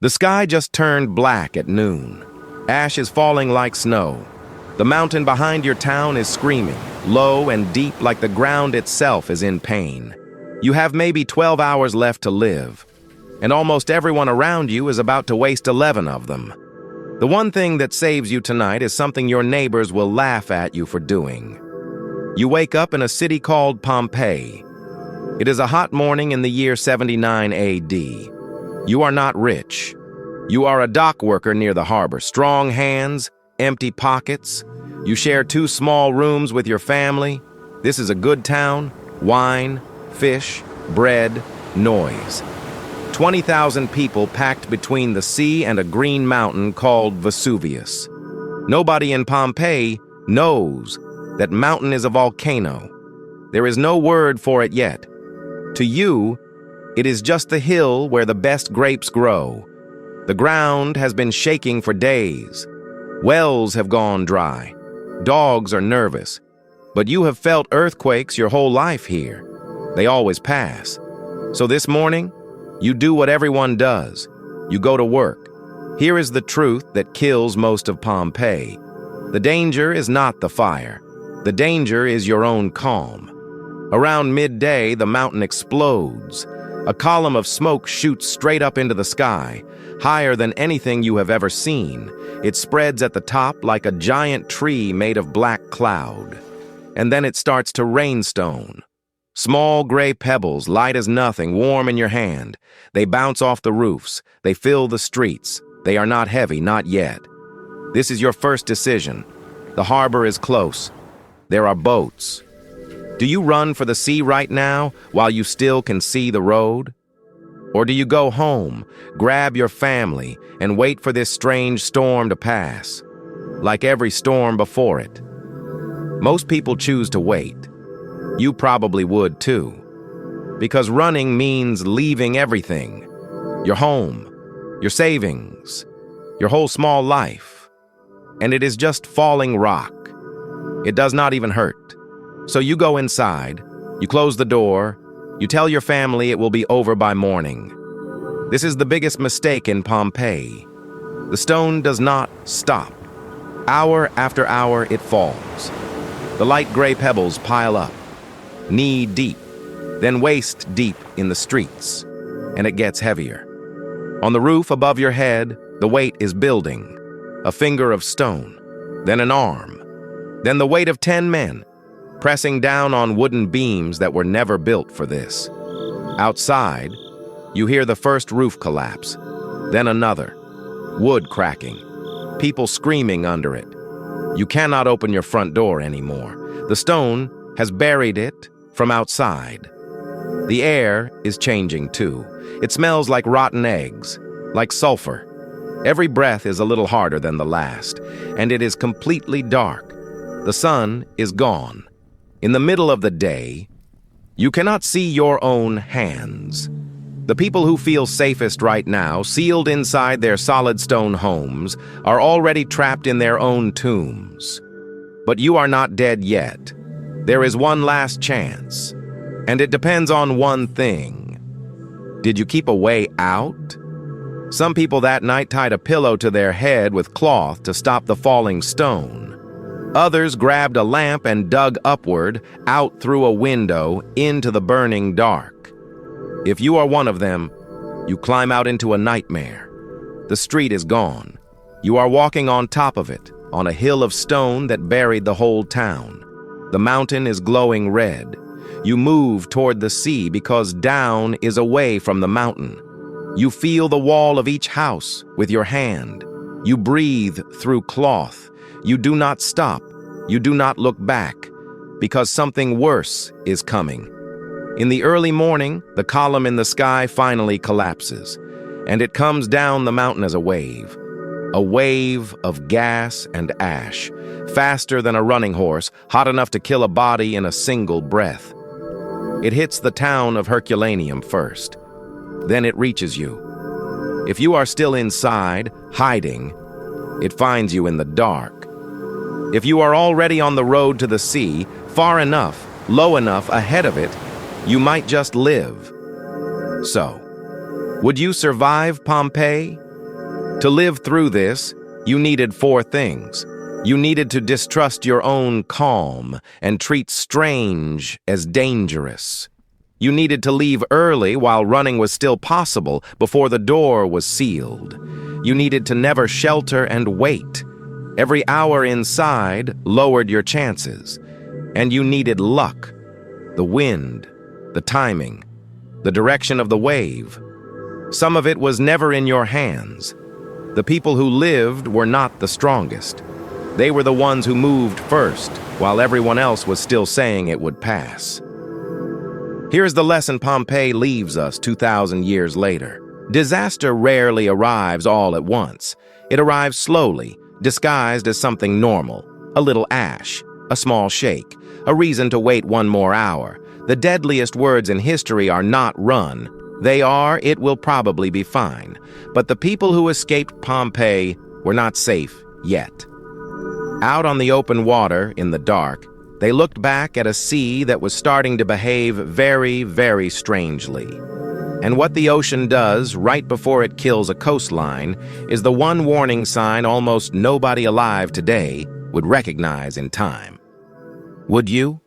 The sky just turned black at noon. Ash is falling like snow. The mountain behind your town is screaming, low and deep like the ground itself is in pain. You have maybe 12 hours left to live, and almost everyone around you is about to waste 11 of them. The one thing that saves you tonight is something your neighbors will laugh at you for doing. You wake up in a city called Pompeii. It is a hot morning in the year 79 AD. You are not rich. You are a dock worker near the harbor. Strong hands, empty pockets. You share 2 small rooms with your family. This is a good town. Wine, fish, bread, noise. 20,000 people packed between the sea and a green mountain called Vesuvius. Nobody in Pompeii knows that mountain is a volcano. There is no word for it yet. To you, it is just the hill where the best grapes grow. The ground has been shaking for days. Wells have gone dry. Dogs are nervous. But you have felt earthquakes your whole life here. They always pass. So this morning, you do what everyone does. You go to work. Here is the truth that kills most of Pompeii. The danger is not the fire. The danger is your own calm. Around midday, the mountain explodes. A column of smoke shoots straight up into the sky, higher than anything you have ever seen. It spreads at the top like a giant tree made of black cloud. And then it starts to rainstone. Small gray pebbles, light as nothing, warm in your hand. They bounce off the roofs. They fill the streets. They are not heavy, not yet. This is your first decision. The harbor is close. There are boats. Do you run for the sea right now while you still can see the road? Or do you go home, grab your family, and wait for this strange storm to pass, like every storm before it? Most people choose to wait. You probably would too. Because running means leaving everything. Your home, your savings, your whole small life. And it is just falling rock. It does not even hurt. So you go inside, you close the door, you tell your family it will be over by morning. This is the biggest mistake in Pompeii. The stone does not stop. Hour after hour it falls. The light gray pebbles pile up, knee deep, then waist deep in the streets, and it gets heavier. On the roof above your head, the weight is building. A finger of stone, then an arm, then the weight of 10 men, pressing down on wooden beams that were never built for this. Outside, you hear the first roof collapse, then another, wood cracking, people screaming under it. You cannot open your front door anymore. The stone has buried it from outside. The air is changing too. It smells like rotten eggs, like sulfur. Every breath is a little harder than the last, and it is completely dark. The sun is gone. In the middle of the day, you cannot see your own hands. The people who feel safest right now, sealed inside their solid stone homes, are already trapped in their own tombs. But you are not dead yet. There is one last chance, and it depends on one thing. Did you keep a way out? Some people that night tied a pillow to their head with cloth to stop the falling stone. Others grabbed a lamp and dug upward, out through a window, into the burning dark. If you are one of them, you climb out into a nightmare. The street is gone. You are walking on top of it, on a hill of stone that buried the whole town. The mountain is glowing red. You move toward the sea because down is away from the mountain. You feel the wall of each house with your hand. You breathe through cloth. You do not stop. You do not look back, because something worse is coming. In the early morning, the column in the sky finally collapses, and it comes down the mountain as a wave of gas and ash, faster than a running horse, hot enough to kill a body in a single breath. It hits the town of Herculaneum first. Then it reaches you. If you are still inside, hiding, it finds you in the dark. If you are already on the road to the sea, far enough, low enough ahead of it, you might just live. So, would you survive Pompeii? To live through this, you needed four things. You needed to distrust your own calm and treat strange as dangerous. You needed to leave early while running was still possible before the door was sealed. You needed to never shelter and wait. Every hour inside lowered your chances. And you needed luck, the wind, the timing, the direction of the wave. Some of it was never in your hands. The people who lived were not the strongest. They were the ones who moved first, while everyone else was still saying it would pass. Here's the lesson Pompeii leaves us 2,000 years later. Disaster rarely arrives all at once. It arrives slowly, disguised as something normal. A little ash, a small shake, a reason to wait one more hour. The deadliest words in history are not run. They are, it will probably be fine. But the people who escaped Pompeii were not safe yet. Out on the open water, in the dark, they looked back at a sea that was starting to behave very, very strangely. And what the ocean does right before it kills a coastline is the one warning sign almost nobody alive today would recognize in time. Would you?